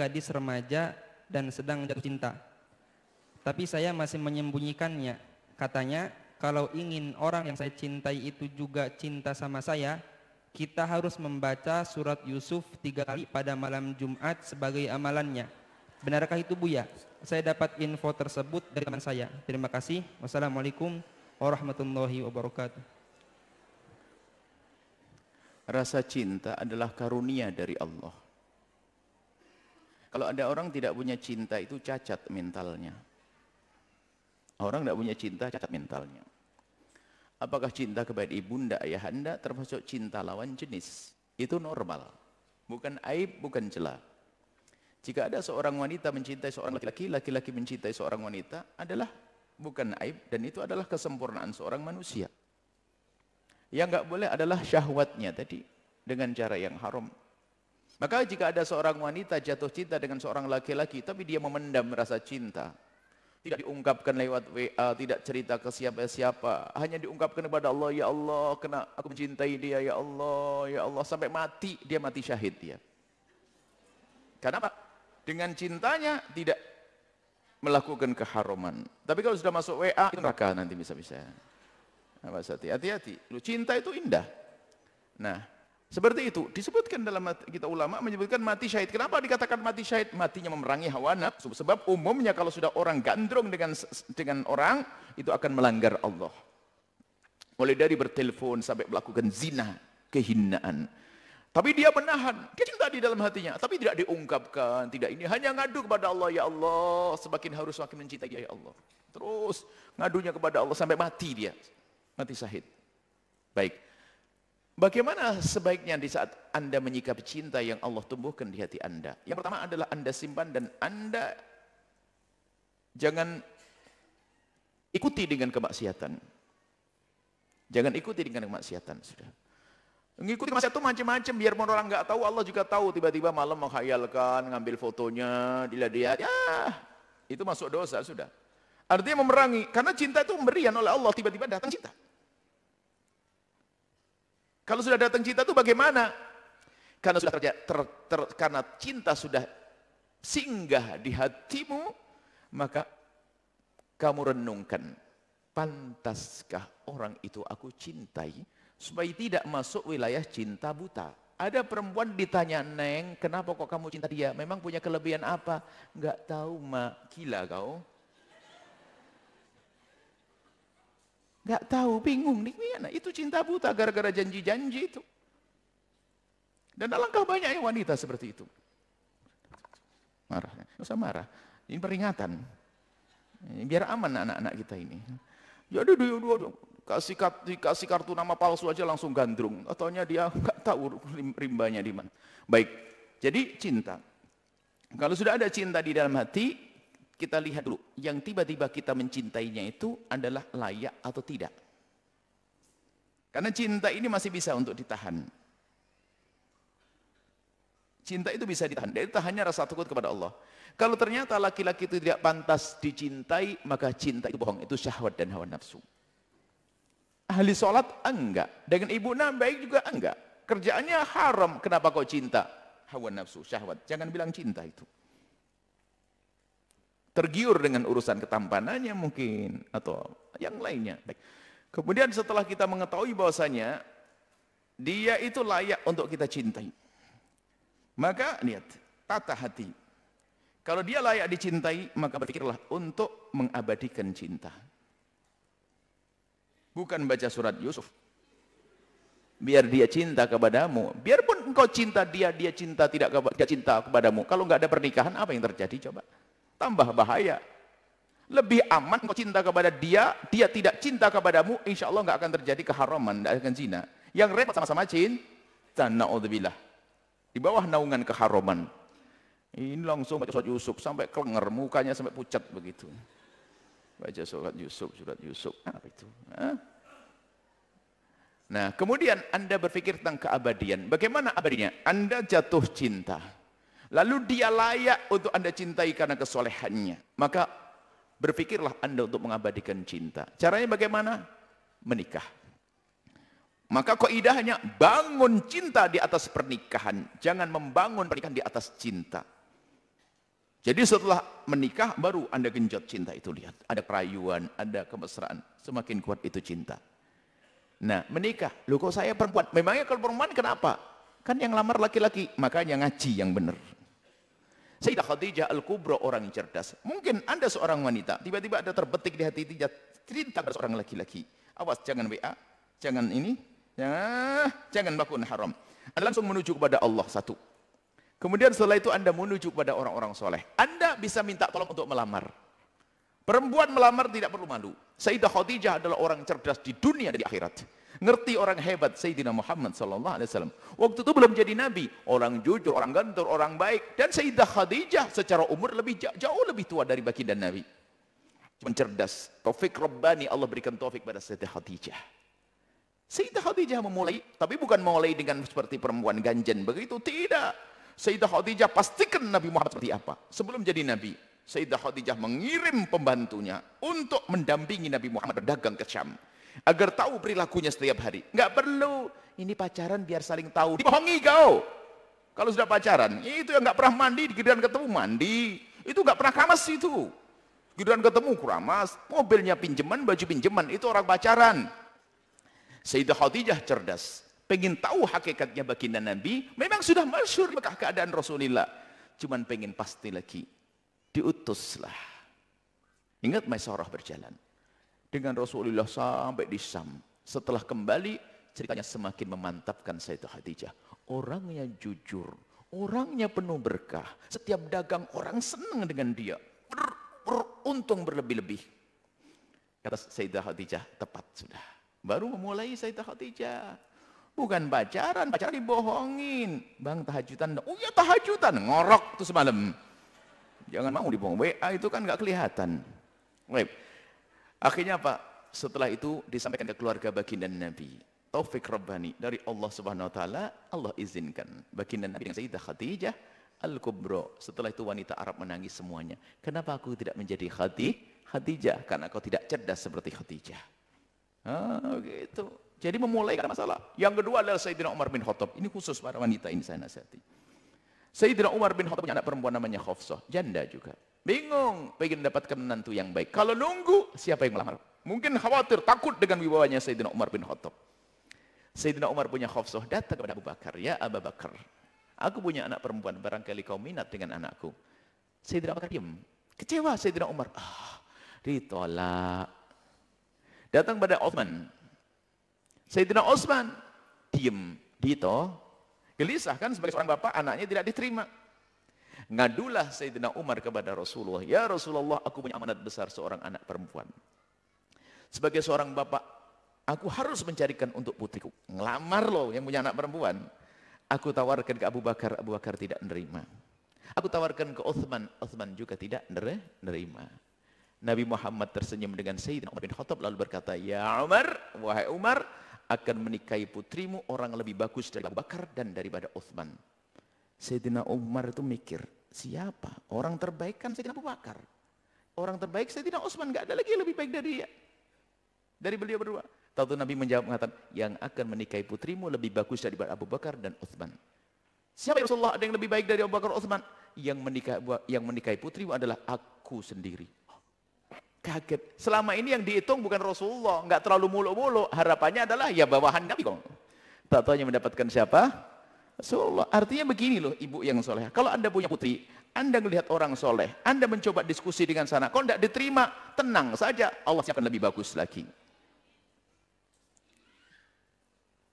gadis remaja dan sedang jatuh cinta. Tapi saya masih menyembunyikannya. Katanya, kalau ingin orang yang saya cintai itu juga cinta sama saya, kita harus membaca surat Yusuf 3 kali pada malam Jumat sebagai amalannya. Benarkah itu Buya? Saya dapat info tersebut dari teman saya. Terima kasih. Wassalamualaikum warahmatullahi wabarakatuh. Rasa cinta adalah karunia dari Allah. Kalau ada orang tidak punya cinta, itu cacat mentalnya. Orang tidak punya cinta, cacat mentalnya. Apakah cinta kepada ibunda, ayahanda termasuk cinta lawan jenis? Itu normal. Bukan aib, bukan celah. Jika ada seorang wanita mencintai seorang laki-laki, laki-laki mencintai seorang wanita, adalah bukan aib, dan itu adalah kesempurnaan seorang manusia. Yang enggak boleh adalah syahwatnya tadi, dengan cara yang haram. Maka jika ada seorang wanita jatuh cinta dengan seorang laki-laki, tapi dia memendam rasa cinta, tidak diungkapkan lewat WA, tidak cerita ke siapa-siapa, hanya diungkapkan kepada Allah, ya Allah, kena aku mencintai dia, ya Allah, sampai mati, dia mati syahid dia. Kenapa? Dengan cintanya tidak melakukan keharaman. Tapi kalau sudah masuk WA, itu neraka nanti bisa-bisa. Hati-hati. Cinta itu indah. Nah, seperti itu disebutkan dalam kita ulama menyebutkan mati syahid. Kenapa dikatakan mati syahid? Matinya memerangi hawa nafsu. Sebab umumnya kalau sudah orang gandrung dengan orang, itu akan melanggar Allah. Mulai dari bertelepon sampai melakukan zina, kehinaan. Tapi dia menahan, dia cinta di dalam hatinya, tapi tidak diungkapkan, tidak ini, hanya ngadu kepada Allah, ya Allah, semakin harus semakin mencintai dia, ya Allah. Terus ngadunya kepada Allah sampai mati dia, mati syahid. Baik. Bagaimana sebaiknya di saat Anda menyikapi cinta yang Allah tumbuhkan di hati Anda? Yang pertama adalah Anda simpan dan Anda jangan ikuti dengan kemaksiatan. Jangan ikuti dengan kemaksiatan, sudah. Mengikuti kemaksiatan itu macam-macam, biar orang nggak tahu, Allah juga tahu. Tiba-tiba malam menghayalkan, ngambil fotonya, dilihat, ya itu masuk dosa, sudah. Artinya memerangi, karena cinta itu pemberian oleh Allah, tiba-tiba datang cinta. Kalau sudah datang cinta itu bagaimana? Karena sudah karena cinta sudah singgah di hatimu, maka kamu renungkan, pantaskah orang itu aku cintai, supaya tidak masuk wilayah cinta buta. Ada perempuan ditanya, Neng, kenapa kok kamu cinta dia? Memang punya kelebihan apa? Enggak tahu, Mak. Gila kau. Enggak tahu, bingung nih. Nah, itu cinta buta gara-gara janji-janji itu. Dan alangkah banyaknya wanita seperti itu. Marah, enggak usah marah. Ini peringatan. Biar aman anak-anak kita ini. Jadi dia kasih kartu nama palsu aja langsung gandrung. Ataunya dia enggak tahu rimbanya di mana. Baik. Jadi cinta. Kalau sudah ada cinta di dalam hati, kita lihat dulu, yang tiba-tiba kita mencintainya itu adalah layak atau tidak. Karena cinta ini masih bisa untuk ditahan. Cinta itu bisa ditahan. Dari tahannya rasa takut kepada Allah. Kalau ternyata laki-laki itu tidak pantas dicintai, maka cinta itu bohong. Itu syahwat dan hawa nafsu. Ahli sholat enggak. Dengan ibu baik juga enggak. Kerjaannya haram. Kenapa kau cinta? Hawa nafsu, syahwat. Jangan bilang cinta itu. Tergiur dengan urusan ketampanannya mungkin, atau yang lainnya. Baik. Kemudian setelah kita mengetahui bahwasanya dia itu layak untuk kita cintai, maka lihat, tata hati. Kalau dia layak dicintai, maka berpikirlah untuk mengabadikan cinta. Bukan baca surat Yusuf. Biar dia cinta kepadamu. Biarpun engkau cinta dia, dia cinta tidak cinta kepadamu. Kalau nggak ada pernikahan, apa yang terjadi coba? Tambah bahaya. Lebih aman kau cinta kepada dia, dia tidak cinta kepadamu, insya Allah nggak akan terjadi keharaman, nggak akan zina. Yang repot sama-sama cinta, na'udzubillah. Di bawah naungan keharaman. Ini langsung baca surat Yusuf sampai kelenger, mukanya sampai pucat begitu. Baca surat Yusuf, apa itu? Hah? Nah, kemudian Anda berpikir tentang keabadian. Bagaimana abadinya? Anda jatuh cinta. Lalu dia layak untuk Anda cintai karena kesolehannya. Maka berpikirlah Anda untuk mengabadikan cinta. Caranya bagaimana? Menikah. Maka kaidahnya bangun cinta di atas pernikahan. Jangan membangun pernikahan di atas cinta. Jadi setelah menikah baru Anda genjot cinta itu, lihat. Ada kerayuan, ada kemesraan. Semakin kuat itu cinta. Nah, menikah. Loh kok saya perempuan? Memangnya kalau perempuan kenapa? Kan yang lamar laki-laki. Makanya ngaji yang benar. Sayyidah Khadijah Al-Kubra orang cerdas. Mungkin Anda seorang wanita. Tiba-tiba ada terbetik di hati cinta pada seorang laki-laki. Awas, jangan WA. Jangan ini. Jangan bakun haram. Anda langsung menuju kepada Allah satu. Kemudian setelah itu Anda menuju kepada orang-orang soleh. Anda bisa minta tolong untuk melamar. Perempuan melamar tidak perlu malu. Sayyidah Khadijah adalah orang cerdas di dunia dan di akhirat. Ngerti orang hebat Sayyidina Muhammad SAW. Waktu itu belum jadi nabi. Orang jujur, orang gantur, orang baik. Dan Sayyidah Khadijah secara umur jauh lebih tua dari baginda Nabi. Cuma cerdas. Taufik Rabbani, Allah berikan taufik pada Sayyidah Khadijah. Sayyidah Khadijah memulai, tapi bukan memulai dengan seperti perempuan ganjen. Begitu, tidak. Sayyidah Khadijah pastikan Nabi Muhammad seperti apa. Sebelum jadi Nabi, Sayyidah Khadijah mengirim pembantunya untuk mendampingi Nabi Muhammad berdagang ke Syam. Agar tahu perilakunya setiap hari. Nggak perlu, ini pacaran biar saling tahu. Dibohongi kau. Kalau sudah pacaran, itu yang nggak pernah mandi, giliran ketemu mandi. Itu nggak pernah keramas itu. Giliran ketemu keramas, mobilnya pinjaman, baju pinjaman, itu orang pacaran. Sayyidah Khadijah cerdas. Pengen tahu hakikatnya baginda Nabi, memang sudah masyhur Mekah keadaan Rasulullah. Cuman pengen pasti lagi, diutuslah. Ingat Maisarah berjalan dengan Rasulullah sampai di Syam. Setelah kembali, ceritanya semakin memantapkan Sayyidah Khadijah. Orangnya jujur, orangnya penuh berkah. Setiap dagang orang senang dengan dia, beruntung berlebih-lebih. Kata Sayyidah Khadijah, tepat sudah. Baru memulai Sayyidah Khadijah. Bukan pacaran dibohongin. Bang tahajudan, oh ya tahajudan, ngorok tuh semalam. Jangan mau dibohong, WA itu kan nggak kelihatan. Baik. Akhirnya apa? Setelah itu disampaikan ke keluarga baginda Nabi. Taufik Rabbani dari Allah Subhanahu Wa Taala, Allah izinkan baginda Nabi dengan Sayyidah Khadijah Al-Kubra. Setelah itu wanita Arab menangis semuanya. Kenapa aku tidak menjadi Khadijah? Karena kau tidak cerdas seperti Khadijah. Gitu. Jadi memulai karena masalah. Yang kedua adalah Sayyidina Umar bin Khattab. Ini khusus para wanita, ini saya nasihati. Sayyidina Umar bin Khattab punya anak perempuan namanya Hafsah, janda juga. Bingung, pengen mendapatkan menantu yang baik. Kalau nunggu, siapa yang melamar? Mungkin khawatir, takut dengan wibawanya Sayyidina Umar bin Khattab. Sayyidina Umar punya Hafsah, datang kepada Abu Bakar. Ya Abu Bakar, aku punya anak perempuan, barangkali kau minat dengan anakku. Sayyidina Abu Bakar diam. Kecewa Sayyidina Umar. Ditolak. Datang pada Utsman. Sayyidina Utsman diem, dito, gelisah kan sebagai seorang bapak, anaknya tidak diterima. Ngadulah Sayyidina Umar kepada Rasulullah, ya Rasulullah, aku punya amanat besar seorang anak perempuan. Sebagai seorang bapak, aku harus mencarikan untuk putriku. Ngelamar loh yang punya anak perempuan. Aku tawarkan ke Abu Bakar, Abu Bakar tidak menerima. Aku tawarkan ke Utsman, Utsman juga tidak menerima. Nabi Muhammad tersenyum dengan Sayyidina Umar bin Khattab lalu berkata, ya Umar, wahai Umar, akan menikahi putrimu orang lebih bagus dari Abu Bakar dan daripada Utsman. Sayyidina Umar itu mikir, siapa? Orang terbaik kan Sayyidina Abu Bakar. Orang terbaik Sayyidina Utsman, enggak ada lagi yang lebih baik dari dia. Dari beliau berdua. Tahu Nabi menjawab mengatakan, yang akan menikahi putrimu lebih bagus daripada Abu Bakar dan Utsman. Siapa ya Rasulullah? Ada yang lebih baik dari Abu Bakar Utsman? Yang menikahi putrimu adalah aku sendiri. Kaget. Selama ini yang dihitung bukan Rasulullah, nggak terlalu muluk-muluk. Harapannya adalah ya bawahan Nabi kok. Tak tahunya mendapatkan siapa? Rasulullah. Artinya begini loh, ibu yang soleh. Kalau Anda punya putri, Anda melihat orang soleh, Anda mencoba diskusi dengan sana, kalau tidak diterima, tenang saja, Allah akan lebih bagus lagi.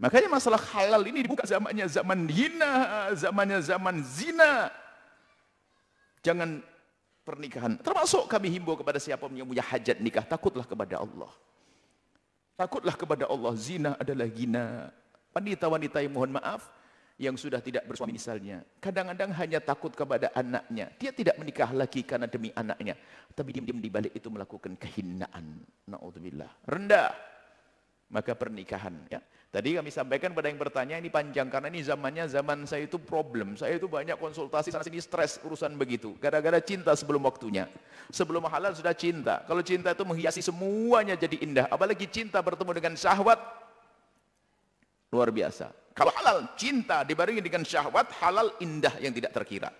Makanya masalah halal ini dibuka zamannya zaman hina, zamannya zaman zina. Jangan pernikahan. Termasuk kami himbau kepada siapa yang punya hajat nikah, takutlah kepada Allah. Takutlah kepada Allah. Zina adalah gina. Wanita-wanita yang mohon maaf, yang sudah tidak bersuami misalnya, kadang-kadang hanya takut kepada anaknya. Dia tidak menikah lagi karena demi anaknya. Tapi diam-diam di balik itu melakukan kehinaan. Na'udzubillah. Rendah. Maka pernikahan. Ya. Tadi kami sampaikan pada yang bertanya, ini panjang karena ini zamannya zaman saya itu problem. Saya itu banyak konsultasi sana sini, stres urusan begitu. Gara-gara cinta sebelum waktunya. Sebelum halal sudah cinta. Kalau cinta itu menghiasi semuanya jadi indah. Apalagi cinta bertemu dengan syahwat, luar biasa. Kalau halal cinta dibarengi dengan syahwat, halal indah yang tidak terkira.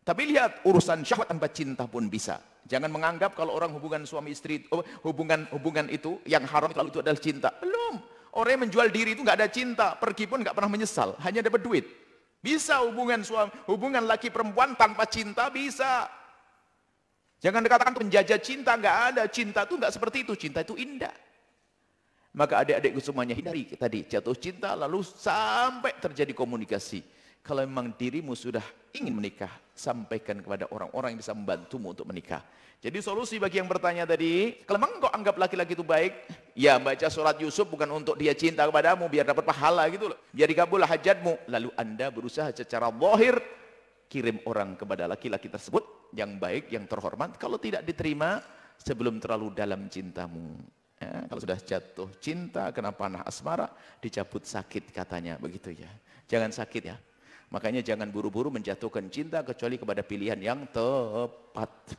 Tapi lihat, urusan syahwat tanpa cinta pun bisa. Jangan menganggap kalau orang hubungan suami istri, hubungan itu yang haram kalau itu adalah cinta. Belum. Orang yang menjual diri itu nggak ada cinta, pergi pun nggak pernah menyesal, hanya dapat duit. Bisa hubungan laki perempuan tanpa cinta bisa. Jangan dikatakan penjajah cinta, nggak ada. Cinta itu nggak seperti itu, cinta itu indah. Maka adik-adikku semuanya hindari tadi jatuh cinta lalu sampai terjadi komunikasi. Kalau memang dirimu sudah ingin menikah, sampaikan kepada orang-orang yang bisa membantumu untuk menikah. Jadi solusi bagi yang bertanya tadi, kalau memang kau anggap laki-laki itu baik, ya baca surat Yusuf bukan untuk dia cinta kepadamu, biar dapat pahala gitu loh. Biar dikabul hajatmu. Lalu Anda berusaha secara zahir, kirim orang kepada laki-laki tersebut, yang baik, yang terhormat. Kalau tidak diterima, sebelum terlalu dalam cintamu. Ya, kalau sudah jatuh cinta, kena panah asmara, dicabut sakit katanya, begitu ya. Jangan sakit ya. Makanya jangan buru-buru menjatuhkan cinta kecuali kepada pilihan yang tepat.